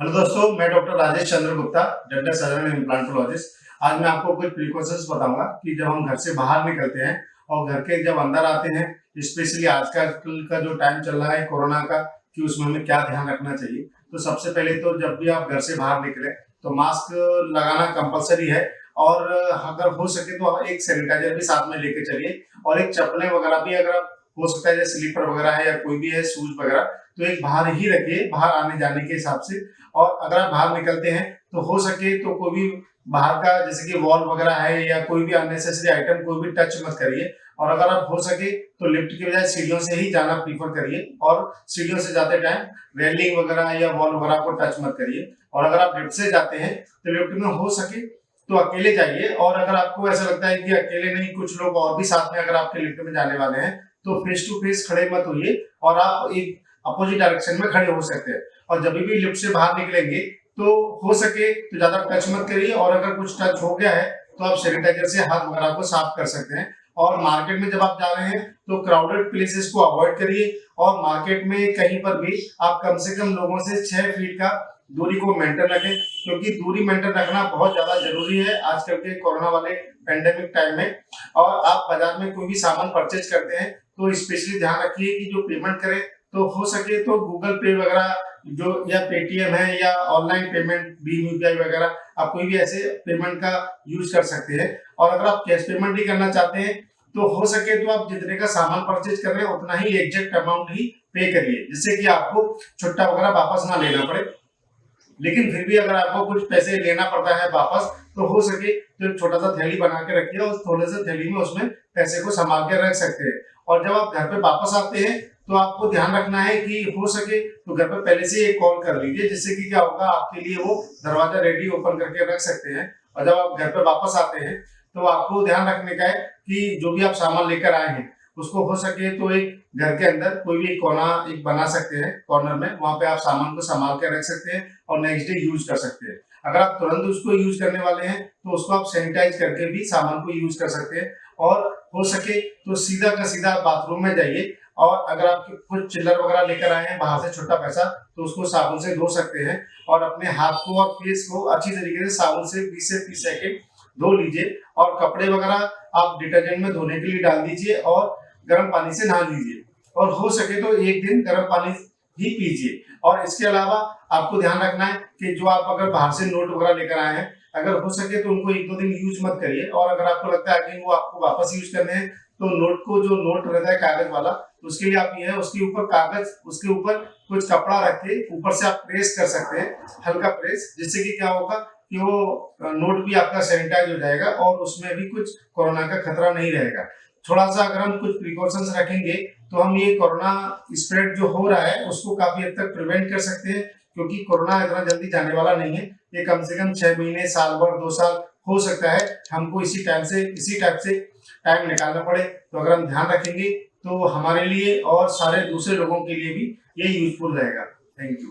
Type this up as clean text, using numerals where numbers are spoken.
Hello दोस्तों, मैं doctor Rajesh Chandra Gupta, dental surgeon and implantologist. आज मैं आपको कुछ प्रिकॉशंस बताऊंगा कि जब हम घर से बाहर निकलते हैं और घर के जब अंदर आते हैं, स्पेशली आजकल का जो टाइम चल रहा है कोरोना का, कि उसमें हमें क्या ध्यान रखना चाहिए। तो सबसे पहले तो जब भी आप घर से बाहर निकले तो मास्क लगाना कंपलसरी है। और अगर हो सके तो आप एक सैनिटाइजर भी साथ में लेके चलिए, और एक चप्पलें वगैरह भी अगर आप हो सकता है जैसे स्लीपर वगैरह है या कोई भी है शूज वगैरह, तो एक बाहर ही रखिए, बाहर आने जाने के हिसाब से। और अगर आप बाहर निकलते हैं तो हो सके तो कोई भी बाहर का जैसे कि वॉल वगैरह है या कोई भी अननेसेसरी आइटम कोई भी टच मत करिए। और अगर आप हो सके तो लिफ्ट की बजाय सीढ़ियों से ही जाना प्रीफर करिए, और सीढ़ियों से जाते टाइम रेलिंग वगैरह या वॉल वगैरह को टच मत करिए। और अगर आप लिफ्ट से जाते हैं तो लिफ्ट में हो सके तो अकेले जाइए, और अगर आपको ऐसा लगता है कि अकेले नहीं, कुछ लोग और भी साथ में अगर आपके लिफ्ट में जाने वाले हैं, तो फेस टू फेस खड़े मत होइए, और आप एक अपोजिट डायरेक्शन में खड़े हो सकते हैं। और जब भी लिफ्ट से बाहर निकलेंगे तो हो सके तो ज्यादा टच मत करिए, और अगर कुछ टच हो गया है तो आप सैनिटाइजर से हाथ वगैरह को साफ कर सकते हैं। और मार्केट में जब आप जा रहे हैं तो क्राउडेड प्लेसेस को अवॉइड करिए, और मार्केट में कहीं पर भी आप कम से कम लोगों से 6 फीट का दूरी को मेंटेन रखें, क्योंकि दूरी मेंटेन रखना बहुत ज्यादा जरूरी है आजकल के कोरोना वाले पेंडेमिक टाइम में। और आप बाजार में कोई भी सामान परचेज करते हैं तो स्पेशली ध्यान रखिए कि जो पेमेंट करें तो हो सके तो गूगल पे वगैरह जो या पेटीएम है या ऑनलाइन पेमेंट भीम यूपीआई वगैरह, आप कोई भी ऐसे पेमेंट का यूज कर सकते हैं। और अगर आप कैश पेमेंट ही करना चाहते हैं तो हो सके तो आप जितने का सामान परचेज कर रहे हैं उतना ही एग्जैक्ट अमाउंट ही पे करिए, जिससे कि आपको छुट्टा वगैरह वापस ना लेना पड़े। लेकिन फिर भी अगर आपको कुछ पैसे लेना पड़ता है वापस, तो हो सके तो एक छोटा सा थैली बना के रखिए, और थोड़े से थैली में उसमें पैसे को संभाल के रख सकते हैं। और जब आप घर पे वापस आते हैं तो आपको ध्यान रखना है कि हो सके तो घर पे पहले से एक कॉल कर लीजिए, जिससे कि क्या होगा, आपके लिए वो दरवाजा रेडी ओपन करके रख सकते हैं। और जब आप घर पे वापस आते हैं तो आपको ध्यान रखने का है कि जो भी आप सामान लेकर आए हैं उसको हो सके तो एक घर के अंदर कोई भी कोना एक बना सकते हैं, कॉर्नर में, वहां पे आप सामान को संभाल के रख सकते हैं और नेक्स्ट डे यूज कर सकते हैं। अगर आप तुरंत उसको यूज करने वाले हैं तो उसको आप सैनिटाइज करके भी सामान को यूज कर सकते हैं। और हो सके तो सीधा का सीधा बाथरूम में जाइए, और अगर आप कुछ चिल्लर वगैरह लेकर आए हैं बाहर से छोटा पैसा, तो उसको साबुन से धो सकते हैं। और अपने हाथ को और फेस को अच्छी तरीके से साबुन से 20 से 30 सेकेंड धो लीजिए, और कपड़े वगैरह आप डिटर्जेंट में धोने के लिए डाल दीजिए और गर्म पानी से नहा लीजिए। और हो सके तो एक दिन गर्म पानी ही पीजिए। और इसके अलावा आपको ध्यान रखना है कि जो आप अगर बाहर से नोट वगैरह लेकर आए हैं, अगर हो सके तो उनको 1-2 दिन यूज मत करिए। और अगर आपको लगता है कि वो आपको वापस यूज करने हैं, तो नोट को, जो नोट रहता है कागज वाला, उसके लिए आप ये है उसके ऊपर कागज, उसके ऊपर कुछ कपड़ा रख के ऊपर से आप प्रेस कर सकते हैं, हल्का प्रेस, जिससे कि क्या होगा कि वो नोट भी आपका सैनिटाइज हो जाएगा और उसमें भी कुछ कोरोना का खतरा नहीं रहेगा। थोड़ा सा अगर हम कुछ प्रिकॉशंस रखेंगे तो हम ये कोरोना स्प्रेड जो हो रहा है उसको काफी हद तक प्रिवेंट कर सकते हैं, क्योंकि कोरोना इतना जल्दी जाने वाला नहीं है। ये कम से कम 6 महीने, साल भर, 2 साल हो सकता है हमको इसी टाइप से टाइम निकालना पड़े। तो अगर हम ध्यान रखेंगे तो हमारे लिए और सारे दूसरे लोगों के लिए भी ये यूजफुल रहेगा। Thank you.